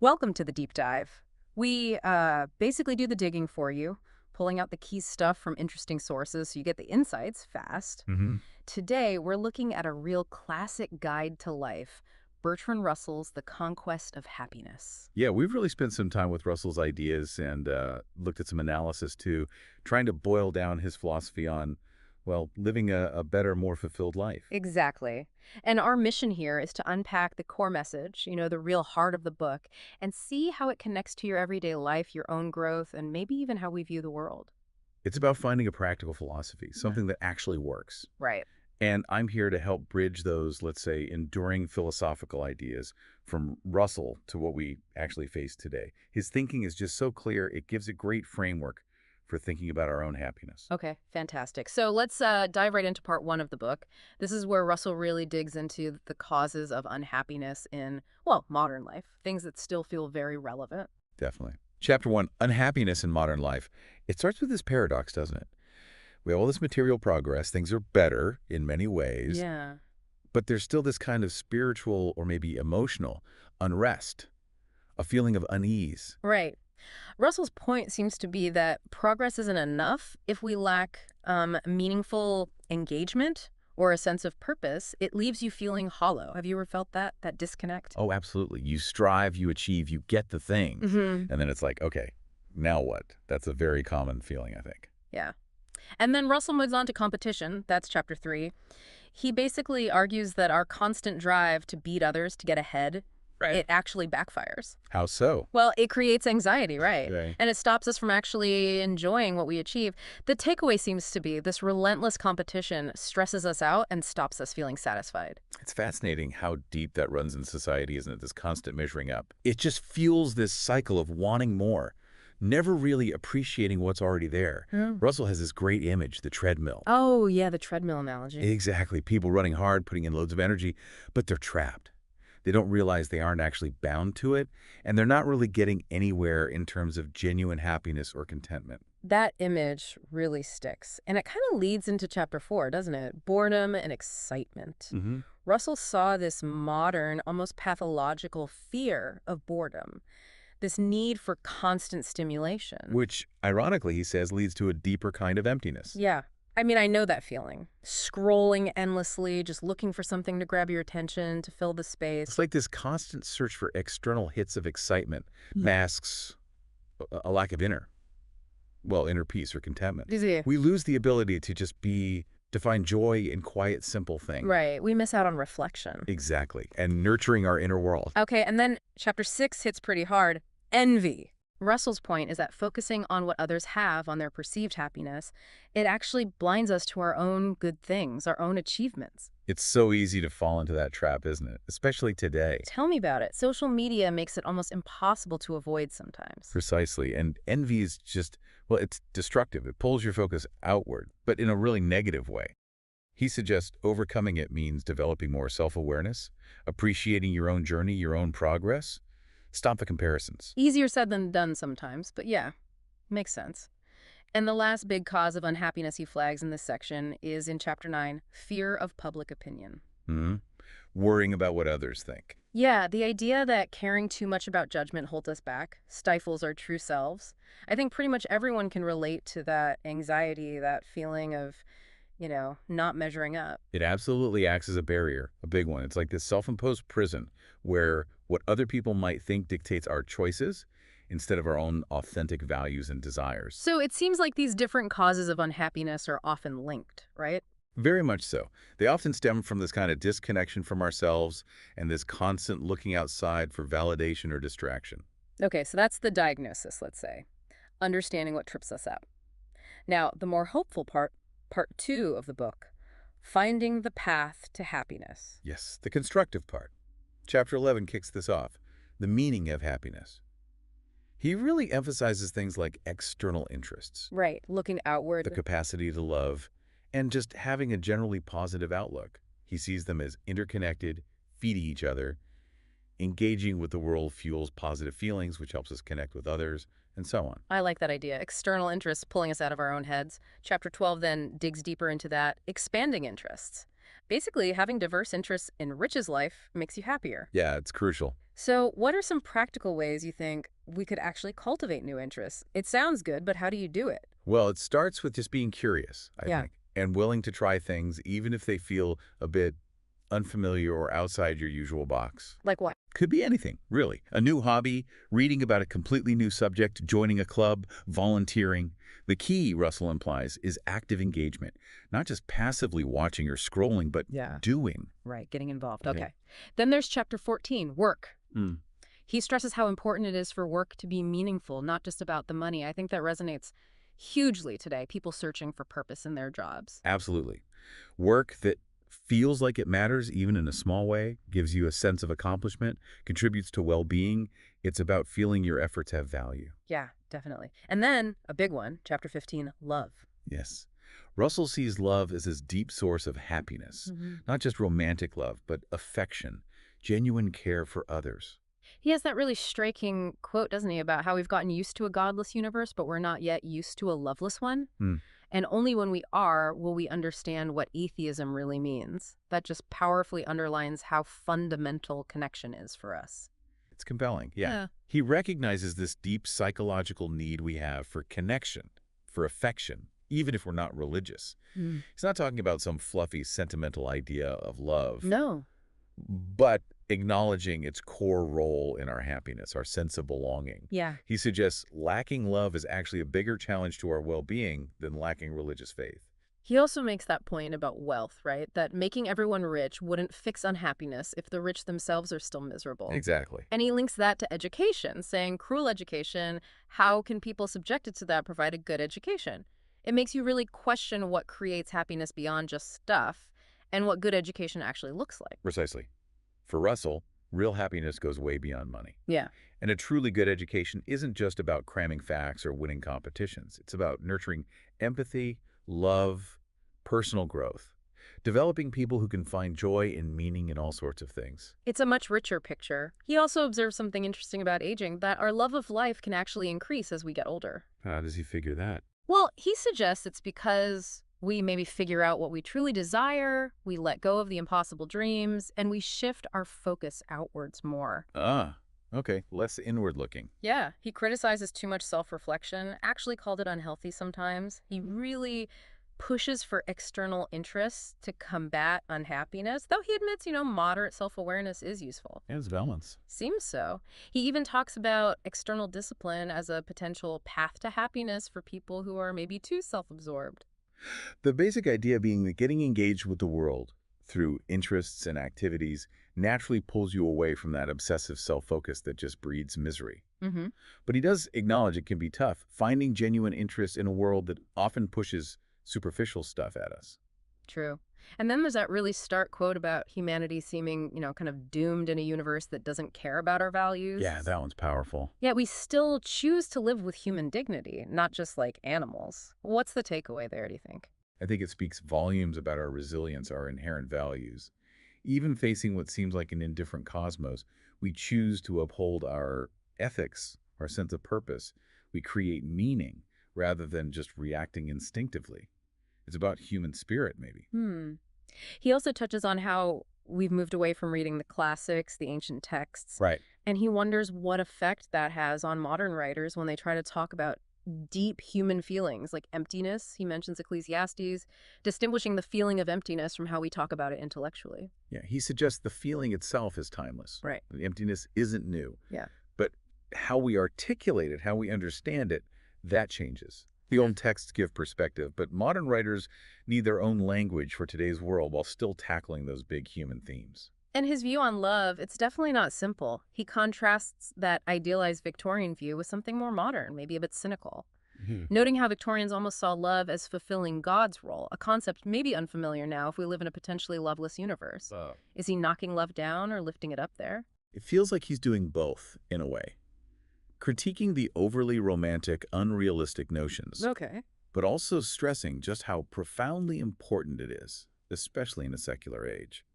Welcome to the deep dive. We basically do the digging for you, pulling out the key stuff from interesting sources so you get the insights fast. hmm Today, we're looking at a real classic guide to life, Bertrand Russell's The Conquest of Happiness. Yeah, we've really spent some time with Russell's ideas and looked at some analysis too, trying to boil down his philosophy on, well, living a better, more fulfilled life. Exactly. And our mission here is to unpack the core message, the real heart of the book, and see how it connects to your everyday life, your own growth, and maybe even how we view the world. It's about finding a practical philosophy, something that actually works. Right. And I'm here to help bridge those, let's say, enduring philosophical ideas from Russell to what we actually face today. His thinking is just so clear, it gives a great framework for thinking about our own happiness. Okay, fantastic. So let's dive right into part one of the book. This is where Russell really digs into the causes of unhappiness in, well, modern life, things that still feel very relevant. Definitely. Chapter 1, Unhappiness in Modern Life. It starts with this paradox, doesn't it? We have all this material progress, things are better in many ways, Yeah. but there's still this kind of spiritual or maybe emotional unrest, a feeling of unease. Right. Russell's point seems to be that progress isn't enough if we lack meaningful engagement or a sense of purpose. It leaves you feeling hollow. Have you ever felt that disconnect? Oh, absolutely. You strive, you achieve, you get the thing. Mm-hmm. And then it's like, okay, now what? That's a very common feeling, I think. Yeah. And then Russell moves on to competition. That's chapter three. He basically argues that our constant drive to beat others, to get ahead, Right. it actually backfires. How so? Well, it creates anxiety, right? Okay. And it stops us from actually enjoying what we achieve. The takeaway seems to be this relentless competition stresses us out and stops us feeling satisfied. It's fascinating how deep that runs in society, isn't it? This constant measuring up. It just fuels this cycle of wanting more, never really appreciating what's already there. Yeah. Russell has this great image, the treadmill. Oh, yeah, the treadmill analogy. Exactly. People running hard, putting in loads of energy, but they're trapped. They don't realize they aren't actually bound to it, and they're not really getting anywhere in terms of genuine happiness or contentment. That image really sticks. And it kind of leads into chapter four, doesn't it? Boredom and excitement. hmm Russell saw this modern, almost pathological fear of boredom, this need for constant stimulation. Which, ironically, he says, leads to a deeper kind of emptiness. Yeah. I mean, I know that feeling. Scrolling endlessly, just looking for something to grab your attention, to fill the It's space. like this constant search for external hits of excitement Yeah. masks a lack of inner peace or contentment. Is it? We lose the ability to to find joy in quiet, simple things. Right. We miss out on reflection. Exactly. And nurturing our inner world. Okay, and then chapter six hits pretty hard. Envy. Russell's point is that focusing on what others have, on their perceived happiness, it actually blinds us to our own good things, our own achievements. It's so easy to fall into that trap, isn't it? Especially today. Tell me about it. Social media makes it almost impossible to avoid sometimes. Precisely. And envy is just, well, it's destructive. It pulls your focus outward, but in a really negative way. He suggests overcoming it means developing more self-awareness, appreciating your own journey, your own progress. Stop the comparisons. Easier said than done sometimes, but yeah, makes sense. And the last big cause of unhappiness he flags in this section is in chapter 9, fear of public opinion. hmm Worrying about what others think. Yeah, the idea that caring too much about judgment holds us back, stifles our true selves. I think pretty much everyone can relate to that anxiety, that feeling of, not measuring up. It absolutely acts as a barrier, a big one. It's like this self-imposed prison where what other people might think dictates our choices instead of our own authentic values and desires. So it seems like these different causes of unhappiness are often linked, right? Very much so. They often stem from this kind of disconnection from ourselves and this constant looking outside for validation or distraction. Okay, so that's the diagnosis, let's say. Understanding what trips us up. Now, the more hopeful part two of the book, finding the path to happiness. Yes, the constructive part. Chapter 11 kicks this off, the meaning of happiness. He really emphasizes things like external interests, Right, looking the outward. capacity to love, and just having a generally positive outlook. He sees them as interconnected, feeding each other. Engaging with the world fuels positive feelings, which helps us connect with others, and so on. I like that idea. External interests pulling us out of our own heads. Chapter 12 then digs deeper into that, expanding interests. Basically, having diverse interests enriches life, makes you happier. Yeah, it's crucial. So, what are some practical ways you think we could actually cultivate new interests? It sounds good, but how do you do it? Well, it starts with just being curious, I Yeah. think, and willing to try things even if they feel a bit unfamiliar or outside your usual box. Like what? Could be anything, really. A new hobby, reading about a completely new subject, joining a club, volunteering. The key, Russell implies, is active engagement, not just passively watching or scrolling, but Yeah. doing. Right, getting involved. Yeah. Okay. Then there's chapter 14, work. Hmm. He stresses how important it is for work to be meaningful, not just about the money. I think that resonates hugely today, people searching for purpose in their jobs. Absolutely. Work that feels like it matters, even in a small way, gives you a sense of accomplishment, contributes to well-being. It's about feeling your efforts have value. Yeah, definitely. And then a big one, chapter 15, love. Yes. Russell sees love as his deep source of happiness, Hmm. not just romantic love, but affection, genuine care for others. He has that really striking quote, doesn't he, about how we've gotten used to a godless universe, but we're not yet used to a loveless one. Hmm. And only when we are will we understand what atheism really means. That just powerfully underlines how fundamental connection is for us. It's compelling, yeah. Yeah. He recognizes this deep psychological need we have for connection, for affection, even if we're not religious. Mm. He's not talking about some fluffy, sentimental idea of love, No. but acknowledging its core role in our happiness, our sense of belonging. Yeah. He suggests lacking love is actually a bigger challenge to our well-being than lacking religious faith. He also makes that point about wealth, right? That making everyone rich wouldn't fix unhappiness if the rich themselves are still miserable. Exactly. And he links that to education, saying cruel education, how can people subjected to that provide a good education? It makes you really question what creates happiness beyond just stuff and what good education actually looks like. Precisely. For Russell, real happiness goes way beyond money. Yeah. And a truly good education isn't just about cramming facts or winning competitions. It's about nurturing empathy, love, personal growth, developing people who can find joy and meaning in all sorts of things. It's a much richer picture. He also observes something interesting about aging, that our love of life can actually increase as we get older. How does he figure that? Well, he suggests it's because we maybe figure out what we truly desire, we let go of the impossible dreams, and we shift our focus outwards more. Ah, okay, less inward looking. Yeah, he criticizes too much self-reflection, actually called it unhealthy sometimes. He really pushes for external interests to combat unhappiness, though he admits, moderate self-awareness is useful. And it's balance. Seems so. He even talks about external discipline as a potential path to happiness for people who are maybe too self-absorbed. The basic idea being that getting engaged with the world through interests and activities naturally pulls you away from that obsessive self-focus that just breeds misery. Mm-hmm. But he does acknowledge it can be tough, finding genuine interest in a world that often pushes superficial stuff at us. True. And then there's that really stark quote about humanity seeming, kind of doomed in a universe that doesn't care about our values. Yeah, that one's powerful. Yet we still choose to live with human dignity, not just like animals. What's the takeaway there, do you think? I think it speaks volumes about our resilience, our inherent values. Even facing what seems like an indifferent cosmos, we choose to uphold our ethics, our sense of purpose. We create meaning rather than just reacting instinctively. It's about human spirit, maybe. Hmm. He also touches on how we've moved away from reading the classics, the ancient texts, Right. and he wonders what effect that has on modern writers when they try to talk about deep human feelings like emptiness. He mentions Ecclesiastes, distinguishing the feeling of emptiness from how we talk about it intellectually. Yeah, he suggests the feeling itself is timeless. Right. The emptiness isn't new. Yeah. But how we articulate it, how we understand it, that changes. The old texts give perspective, but modern writers need their own language for today's world while still tackling those big human themes. And his view on love, it's definitely not simple. He contrasts that idealized Victorian view with something more modern, maybe a bit cynical, noting how Victorians almost saw love as fulfilling God's role, a concept maybe unfamiliar now if we live in a potentially loveless universe. Is he knocking love down or lifting it up there? It feels like he's doing both, in a way. Critiquing the overly romantic, unrealistic notions, Okay. but also stressing just how profoundly important it is, especially in a secular age.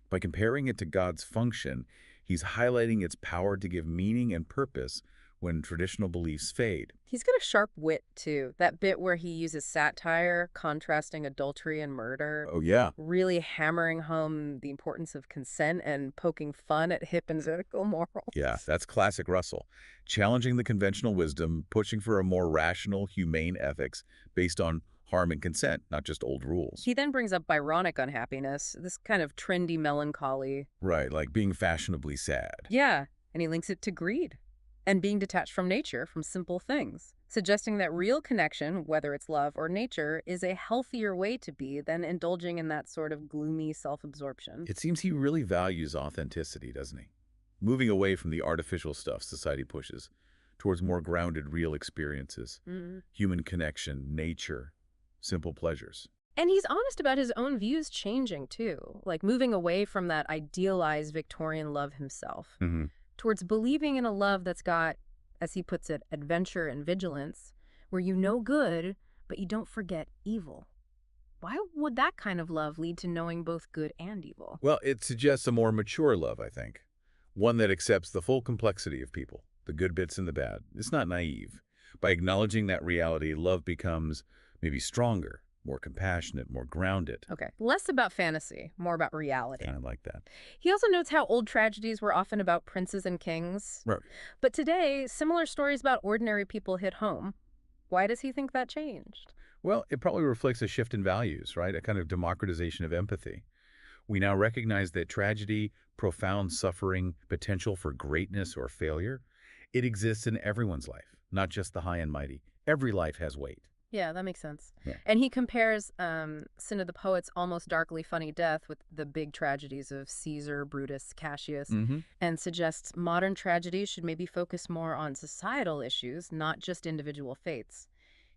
By comparing it to God's function, he's highlighting its power to give meaning and purpose when traditional beliefs fade. He's got a sharp wit, too. That bit where he uses satire, contrasting adultery and murder, Oh, yeah. really hammering home the importance of consent and poking fun at hip and zodiacal Yeah, morals. that's classic Russell. Challenging the conventional wisdom, pushing for a more rational, humane ethics based on harm and consent, not just old rules. He then brings up Byronic unhappiness, this kind of trendy melancholy. Right, like being fashionably sad. Yeah, and he links it to greed and being detached from nature, from simple things, suggesting that real connection, whether it's love or nature, is a healthier way to be than indulging in that sort of gloomy self-absorption. It seems he really values authenticity, doesn't he? Moving away from the artificial stuff society pushes towards more grounded, real experiences, Mhm. human connection, nature, simple pleasures. And he's honest about his own views changing, too, like moving away from that idealized Victorian love himself Hmm. towards believing in a love that's got, as he puts it, adventure and vigilance, where you know good, but you don't forget evil. Why would that kind of love lead to knowing both good and evil? Well, it suggests a more mature love, I think. One that accepts the full complexity of people, the good bits and the bad. It's not naive. By acknowledging that reality, love becomes maybe stronger, more compassionate, more grounded. Okay, less about fantasy, more about reality. Kind of like that. He also notes how old tragedies were often about princes and kings. Right. But today, similar stories about ordinary people hit home. Why does he think that changed? Well, it probably reflects a shift in values, right? A kind of democratization of empathy. We now recognize that tragedy, profound suffering, potential for greatness or failure, it exists in everyone's life, not just the high and mighty. Every life has weight. Yeah, that makes sense. Yeah. And he compares Sin of the Poet's almost darkly funny death with the big tragedies of Caesar, Brutus, Cassius, Mm-hmm. and suggests modern tragedies should maybe focus more on societal issues, not just individual fates.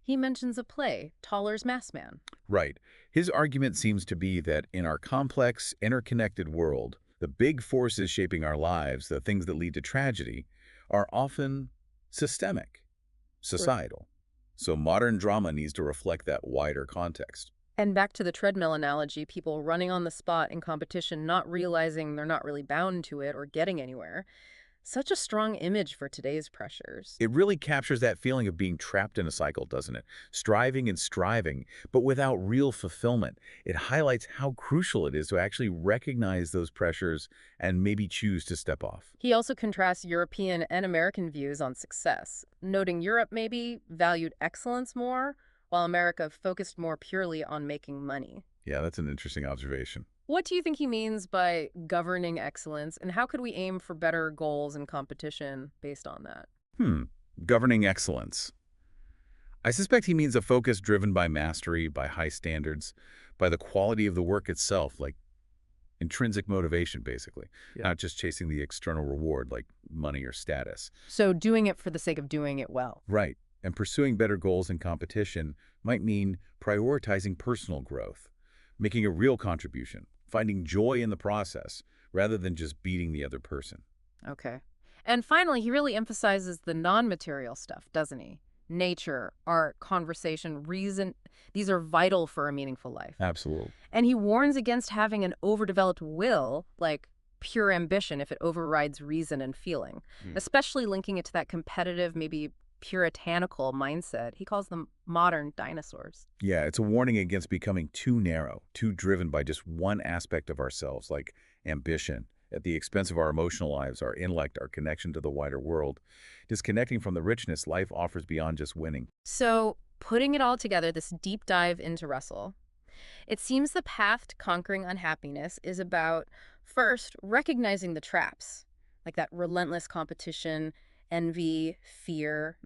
He mentions a play, Toller's Mass Man. Right. His argument seems to be that in our complex, interconnected world, the big forces shaping our lives, the things that lead to tragedy, are often systemic, societal. So modern drama needs to reflect that wider context. And back to the treadmill analogy, people running on the spot in competition, not realizing they're not really bound to it or getting anywhere. Such a strong image for today's pressures. It really captures that feeling of being trapped in a cycle, doesn't it? Striving and striving, but without real fulfillment. It highlights how crucial it is to actually recognize those pressures and maybe choose to step off. He also contrasts European and American views on success, noting Europe maybe valued excellence more, while America focused more purely on making money. Yeah, that's an interesting observation. What do you think he means by governing excellence, and how could we aim for better goals in competition based on that? Governing excellence. I suspect he means a focus driven by mastery, by high standards, by the quality of the work itself, like intrinsic motivation, basically, Yeah. not just chasing the external reward like money or status. So doing it for the sake of doing it well. Right. And pursuing better goals in competition might mean prioritizing personal growth, making a real contribution, finding joy in the process, rather than just beating the other person. Okay. And finally, he really emphasizes the non-material stuff, doesn't he? Nature, art, conversation, reason. These are vital for a meaningful life. Absolutely. And he warns against having an overdeveloped will, like pure ambition, if it overrides reason and feeling, especially linking it to that competitive, maybe puritanical mindset. He calls them modern dinosaurs. Yeah, it's a warning against becoming too narrow, too driven by just one aspect of ourselves, like ambition, at the expense of our emotional lives, our intellect, our connection to the wider world. Disconnecting from the richness life offers beyond just winning. So, putting it all together, this deep dive into Russell, it seems the path to conquering unhappiness is about, first, recognizing the traps, like that relentless competition, envy, fear,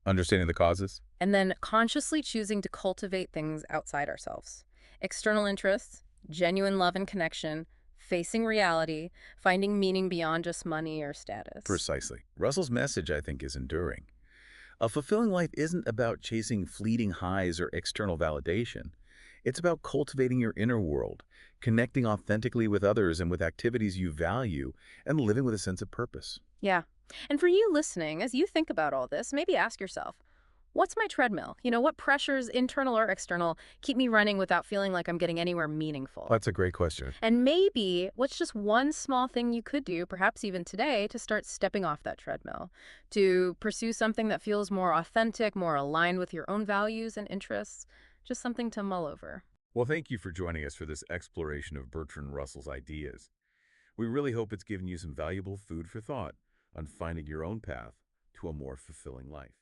Understanding the causes? and then consciously choosing to cultivate things outside ourselves. External interests, genuine love and connection, facing reality, finding meaning beyond just money or status. Precisely. Russell's message, I think, is enduring. A fulfilling life isn't about chasing fleeting highs or external validation. It's about cultivating your inner world, connecting authentically with others and with activities you value, and living with a sense of purpose. Yeah. And for you listening, as you think about all this, maybe ask yourself, What's my treadmill? What pressures, internal or external, keep me running without feeling like I'm getting anywhere meaningful? That's a great question. And maybe what's just one small thing you could do, perhaps even today, to start stepping off that treadmill, to pursue something that feels more authentic, more aligned with your own values and interests? Just something to mull over. Well, thank you for joining us for this exploration of Bertrand Russell's ideas. We really hope it's given you some valuable food for thought on finding your own path to a more fulfilling life.